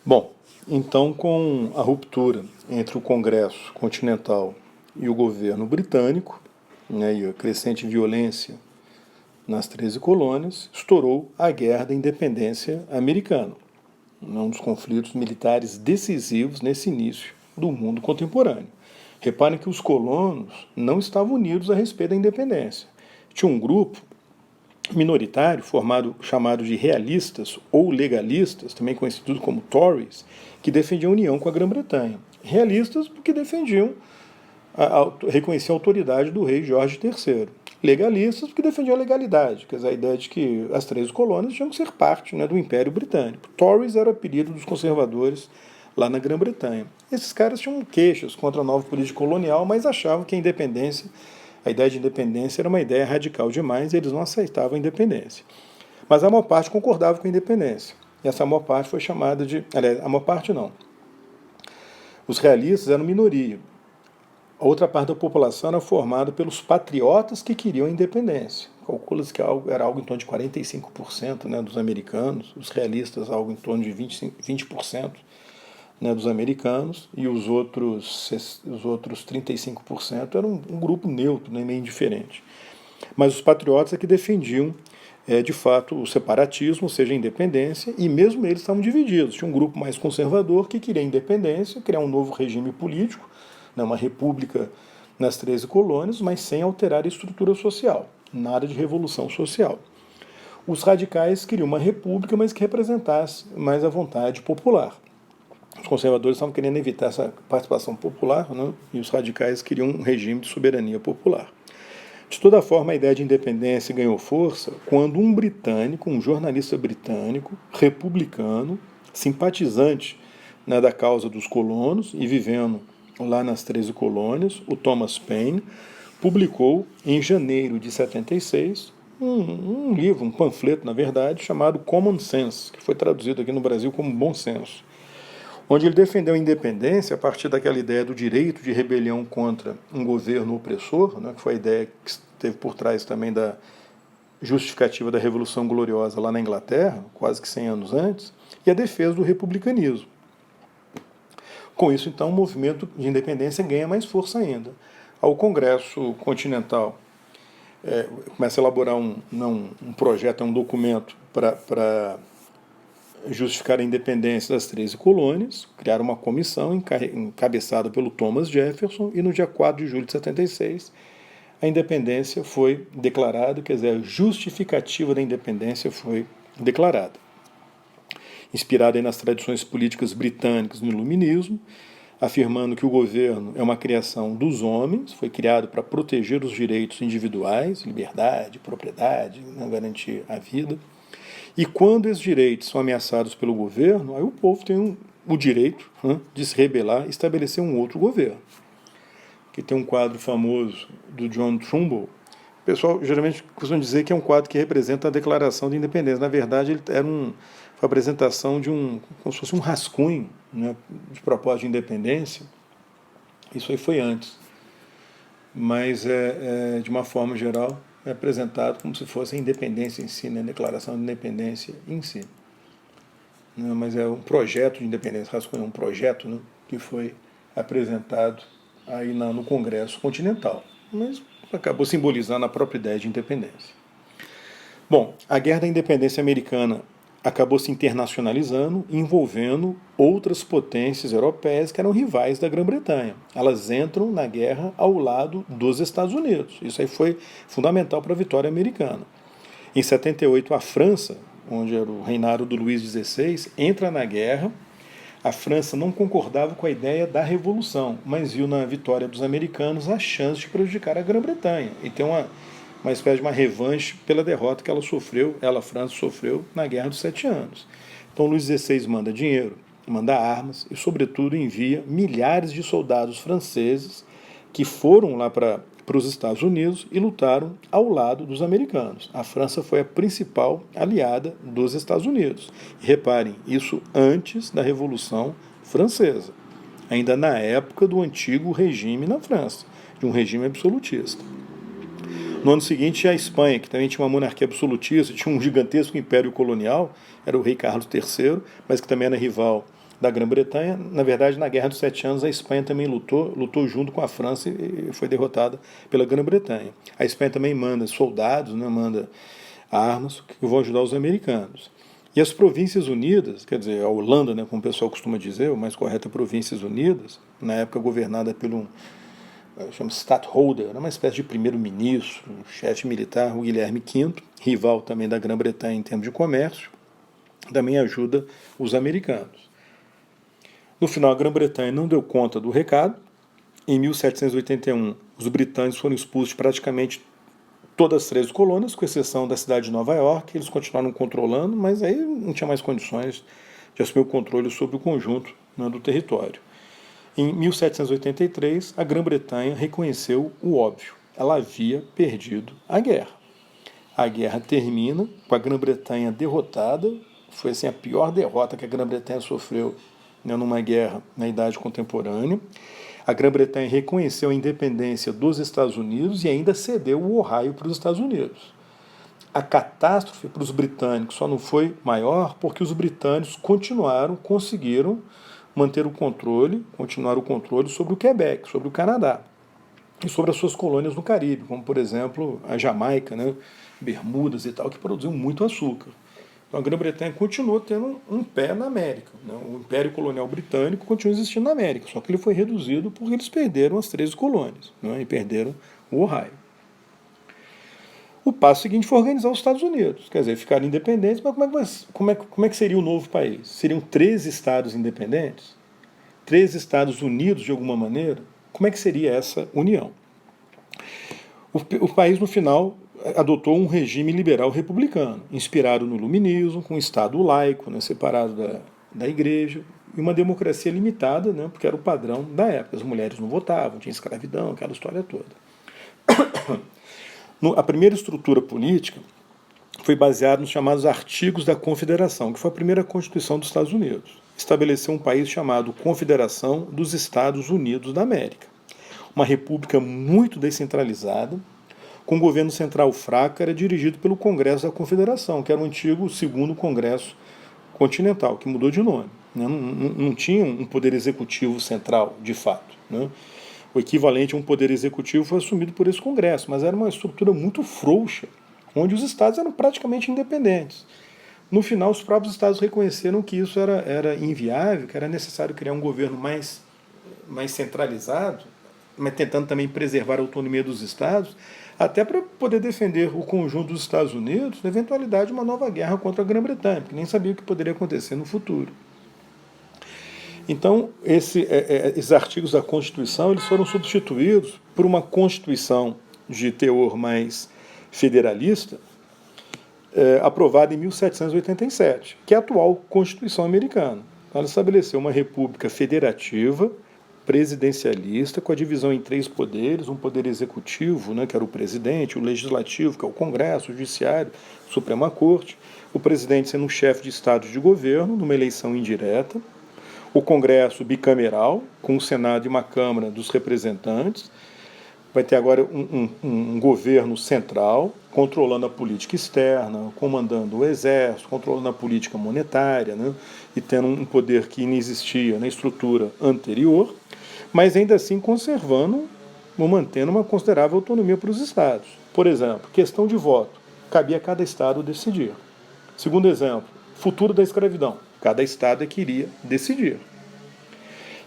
Bom, então com a ruptura entre o Congresso Continental e o governo britânico, né, e a crescente violência nas 13 colônias, estourou a Guerra da Independência Americana, um dos conflitos militares decisivos nesse início do mundo contemporâneo. Reparem que os colonos não estavam unidos a respeito da independência. Tinha um grupo minoritário chamado de realistas ou legalistas, também conhecidos como Tories, que defendiam a união com a Grã-Bretanha. Realistas porque reconheciam a autoridade do rei Jorge III. Legalistas porque defendiam a legalidade, quer dizer, a ideia de que as 13 colônias tinham que ser parte, né, do Império Britânico. Tories era o apelido dos conservadores lá na Grã-Bretanha. Esses caras tinham queixas contra a nova política colonial, mas achavam que a ideia de independência era uma ideia radical demais e eles não aceitavam a independência. Mas a maior parte concordava com a independência. E essa maior parte foi chamada de... Aliás, a maior parte não. Os realistas eram minoria. A outra parte da população era formada pelos patriotas que queriam a independência. Calcula-se que era algo em torno de 45%, né, dos americanos, os realistas algo em torno de 20%, né, dos americanos, e os outros 35% eram um grupo neutro, né, meio indiferente. Mas os patriotas é que defendiam, de fato, o separatismo, ou seja, a independência, e mesmo eles estavam divididos. Tinha um grupo mais conservador que queria a independência, criar um novo regime político, né, uma república nas 13 colônias, mas sem alterar a estrutura social, nada de revolução social. Os radicais queriam uma república, mas que representasse mais a vontade popular. Os conservadores estavam querendo evitar essa participação popular, né, e os radicais queriam um regime de soberania popular. De toda forma, a ideia de independência ganhou força quando um britânico, um jornalista britânico, republicano, simpatizante, né, da causa dos colonos e vivendo lá nas 13 colônias, o Thomas Paine, publicou em janeiro de 76 um livro, um panfleto, na verdade, chamado Common Sense, que foi traduzido aqui no Brasil como Bom Senso, onde ele defendeu a independência a partir daquela ideia do direito de rebelião contra um governo opressor, né, que foi a ideia que esteve por trás também da justificativa da Revolução Gloriosa lá na Inglaterra, quase que 100 anos antes, e a defesa do republicanismo. Com isso, então, o movimento de independência ganha mais força ainda. O Congresso Continental começa a elaborar um projeto, um documento para justificar a independência das 13 colônias, criaram uma comissão encabeçada pelo Thomas Jefferson, e no dia 4 de julho de 76, a independência foi declarada, quer dizer, a justificativa da independência foi declarada. Inspirada nas tradições políticas britânicas no Iluminismo, afirmando que o governo é uma criação dos homens, foi criado para proteger os direitos individuais, liberdade, propriedade, garantir a vida. E quando esses direitos são ameaçados pelo governo, aí o povo tem o direito, né, de se rebelar e estabelecer um outro governo. Que tem um quadro famoso do John Trumbull. O pessoal geralmente costuma dizer que é um quadro que representa a Declaração de Independência. Na verdade, ele era foi a apresentação de como se fosse um rascunho, né, de propósito de independência. Isso aí foi antes. Mas, de uma forma geral, é apresentado como se fosse a independência em si, né, a Declaração de Independência em si. Mas é um projeto de independência, rascunho é um projeto, né, que foi apresentado aí no Congresso Continental, mas acabou simbolizando a própria ideia de independência. Bom, a Guerra da Independência Americana acabou se internacionalizando, envolvendo outras potências europeias que eram rivais da Grã-Bretanha. Elas entram na guerra ao lado dos Estados Unidos. Isso aí foi fundamental para a vitória americana. Em 78, a França, onde era o reinado do Luís XVI, entra na guerra. A França não concordava com a ideia da revolução, mas viu na vitória dos americanos a chance de prejudicar a Grã-Bretanha e ter uma espécie de uma revanche pela derrota que a França sofreu na Guerra dos 7 Anos. Então Luís XVI manda dinheiro, manda armas e, sobretudo, envia milhares de soldados franceses que foram lá para os Estados Unidos e lutaram ao lado dos americanos. A França foi a principal aliada dos Estados Unidos. E reparem, isso antes da Revolução Francesa, ainda na época do antigo regime na França, de um regime absolutista. No ano seguinte, a Espanha, que também tinha uma monarquia absolutista, tinha um gigantesco império colonial, era o rei Carlos III, mas que também era rival da Grã-Bretanha. Na verdade, na Guerra dos Sete Anos, a Espanha também lutou junto com a França e foi derrotada pela Grã-Bretanha. A Espanha também manda soldados, né, manda armas que vão ajudar os americanos. E as Províncias Unidas, quer dizer, a Holanda, né, como o pessoal costuma dizer, o mais correto é Províncias Unidas, na época governada pelo chama Stadtholder, era uma espécie de primeiro-ministro, chefe militar, o Guilherme V, rival também da Grã-Bretanha em termos de comércio, também ajuda os americanos. No final, a Grã-Bretanha não deu conta do recado. Em 1781, os britânicos foram expulsos de praticamente todas as 13 colônias, com exceção da cidade de Nova York. Eles continuaram controlando, mas aí não tinha mais condições de assumir o controle sobre o conjunto, né, do território. Em 1783, a Grã-Bretanha reconheceu o óbvio. Ela havia perdido a guerra. A guerra termina com a Grã-Bretanha derrotada. Foi assim, a pior derrota que a Grã-Bretanha sofreu, né, numa guerra na Idade Contemporânea. A Grã-Bretanha reconheceu a independência dos Estados Unidos e ainda cedeu o Ohio para os Estados Unidos. A catástrofe para os britânicos só não foi maior porque os britânicos conseguiram manter o controle, continuar o controle sobre o Quebec, sobre o Canadá e sobre as suas colônias no Caribe, como por exemplo a Jamaica, né, Bermudas e tal, que produziam muito açúcar. Então a Grã-Bretanha continuou tendo um pé na América, né? O Império Colonial Britânico continua existindo na América, só que ele foi reduzido porque eles perderam as 13 colônias, né, e perderam o Ohio. O passo seguinte foi organizar os Estados Unidos, quer dizer, ficaram independentes, mas como é que seria o novo país? Seriam 13 estados independentes? 13 estados unidos de alguma maneira? Como é que seria essa união? O país, no final, adotou um regime liberal republicano, inspirado no iluminismo, com um Estado laico, né, separado da igreja, e uma democracia limitada, né, porque era o padrão da época. As mulheres não votavam, tinha escravidão, aquela história toda. A primeira estrutura política foi baseada nos chamados Artigos da Confederação, que foi a primeira Constituição dos Estados Unidos. Estabeleceu um país chamado Confederação dos Estados Unidos da América. Uma república muito descentralizada, com um governo central fraco, era dirigido pelo Congresso da Confederação, que era o antigo segundo Congresso Continental, que mudou de nome, né? Não tinha um poder executivo central, de fato, né? O equivalente a um poder executivo foi assumido por esse Congresso, mas era uma estrutura muito frouxa, onde os estados eram praticamente independentes. No final, os próprios estados reconheceram que isso era inviável, que era necessário criar um governo mais centralizado, mas tentando também preservar a autonomia dos estados, até para poder defender o conjunto dos Estados Unidos na eventualidade de uma nova guerra contra a Grã-Bretanha, porque nem sabia o que poderia acontecer no futuro. Então, esses artigos da Constituição eles foram substituídos por uma Constituição de teor mais federalista, aprovada em 1787, que é a atual Constituição americana. Ela estabeleceu uma república federativa, presidencialista, com a divisão em 3 poderes: um poder executivo, né, que era o presidente, o legislativo, que é o Congresso, o judiciário, a Suprema Corte, o presidente sendo um chefe de Estado de governo, numa eleição indireta, o Congresso bicameral, com o Senado e uma Câmara dos Representantes. Vai ter agora um governo central, controlando a política externa, comandando o exército, controlando a política monetária, né, e tendo um poder que inexistia na estrutura anterior, mas ainda assim conservando ou mantendo uma considerável autonomia para os estados. Por exemplo, questão de voto, cabia a cada estado decidir. Segundo exemplo, futuro da escravidão, cada estado é que iria decidir.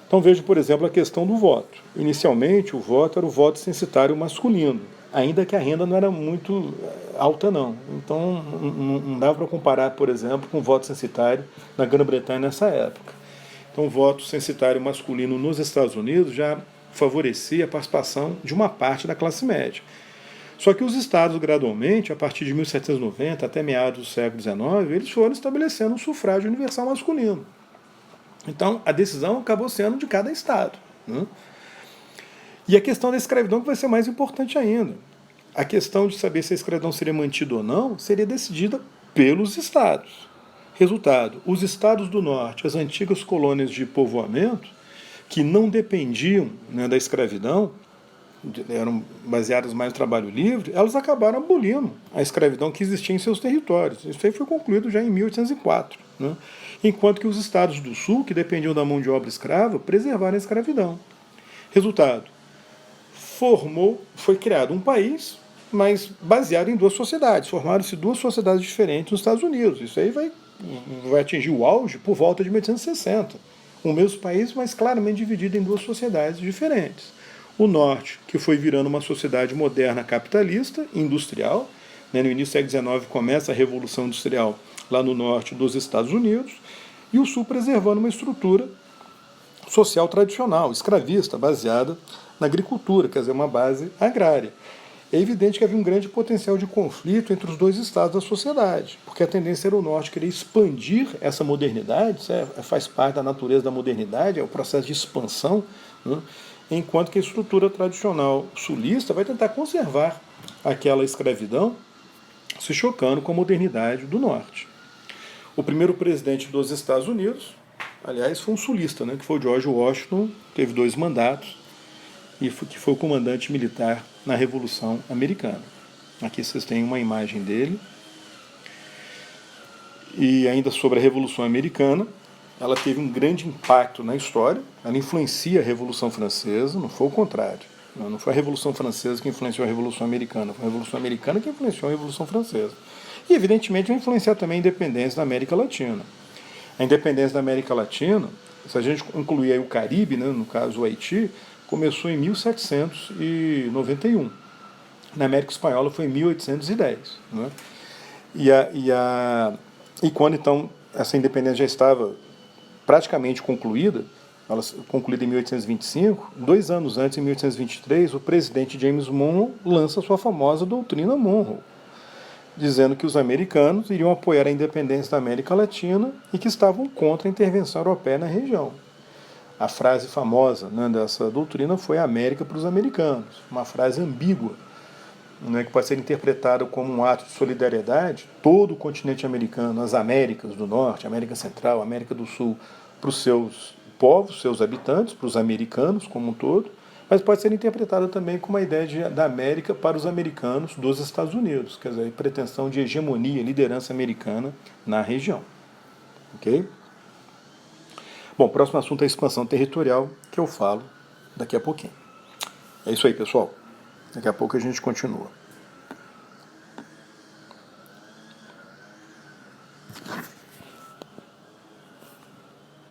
Então veja, por exemplo, a questão do voto. Inicialmente, o voto era o voto censitário masculino, ainda que a renda não era muito alta, não. Então não dava para comparar, por exemplo, com o voto censitário na Grã-Bretanha nessa época. Então o voto censitário masculino nos Estados Unidos já favorecia a participação de uma parte da classe média. Só que os estados, gradualmente, a partir de 1790 até meados do século XIX, eles foram estabelecendo um sufrágio universal masculino. Então, a decisão acabou sendo de cada estado, né? E a questão da escravidão que vai ser mais importante ainda. A questão de saber se a escravidão seria mantida ou não seria decidida pelos estados. Resultado, os estados do norte, as antigas colônias de povoamento, que não dependiam, né, da escravidão, eram baseadas mais no trabalho livre, elas acabaram abolindo a escravidão que existia em seus territórios. Isso aí foi concluído já em 1804. né? Enquanto que os estados do sul, que dependiam da mão de obra escrava, preservaram a escravidão. Resultado, foi criado um país, mas baseado em duas sociedades. Formaram-se duas sociedades diferentes nos Estados Unidos. Isso aí vai atingir o auge por volta de 1860. O mesmo país, mas claramente dividido em duas sociedades diferentes. O norte, que foi virando uma sociedade moderna capitalista, industrial, né? No início do século XIX começa a Revolução Industrial lá no norte dos Estados Unidos, e o sul preservando uma estrutura social tradicional, escravista, baseada na agricultura, quer dizer, uma base agrária. É evidente que havia um grande potencial de conflito entre os dois estados da sociedade, porque a tendência era o norte querer expandir essa modernidade, isso faz parte da natureza da modernidade, é o processo de expansão, né? Enquanto que a estrutura tradicional sulista vai tentar conservar aquela escravidão, se chocando com a modernidade do norte. O primeiro presidente dos Estados Unidos, aliás, foi um sulista, né, que foi o George Washington, teve 2 mandatos, e que foi o comandante militar na Revolução Americana. Aqui vocês têm uma imagem dele. E ainda sobre a Revolução Americana, ela teve um grande impacto na história, ela influencia a Revolução Francesa, não foi o contrário. Não foi a Revolução Francesa que influenciou a Revolução Americana, foi a Revolução Americana que influenciou a Revolução Francesa. E, evidentemente, vai influenciar também a independência da América Latina. A independência da América Latina, se a gente incluir aí o Caribe, né, no caso o Haiti, começou em 1791. Na América Espanhola foi em 1810. Né? E quando, então, essa independência já estava praticamente concluída, ela concluída em 1825, 2 anos antes, em 1823, o presidente James Monroe lança sua famosa doutrina Monroe, dizendo que os americanos iriam apoiar a independência da América Latina e que estavam contra a intervenção europeia na região. A frase famosa, né, dessa doutrina foi América para os americanos, uma frase ambígua, né, que pode ser interpretada como um ato de solidariedade, todo o continente americano, as Américas do Norte, América Central, América do Sul, para os seus povos, seus habitantes, para os americanos como um todo, mas pode ser interpretada também como a ideia da América para os americanos dos Estados Unidos, quer dizer, pretensão de hegemonia, liderança americana na região. Ok? Bom, o próximo assunto é a expansão territorial, que eu falo daqui a pouquinho. É isso aí, pessoal. Daqui a pouco a gente continua.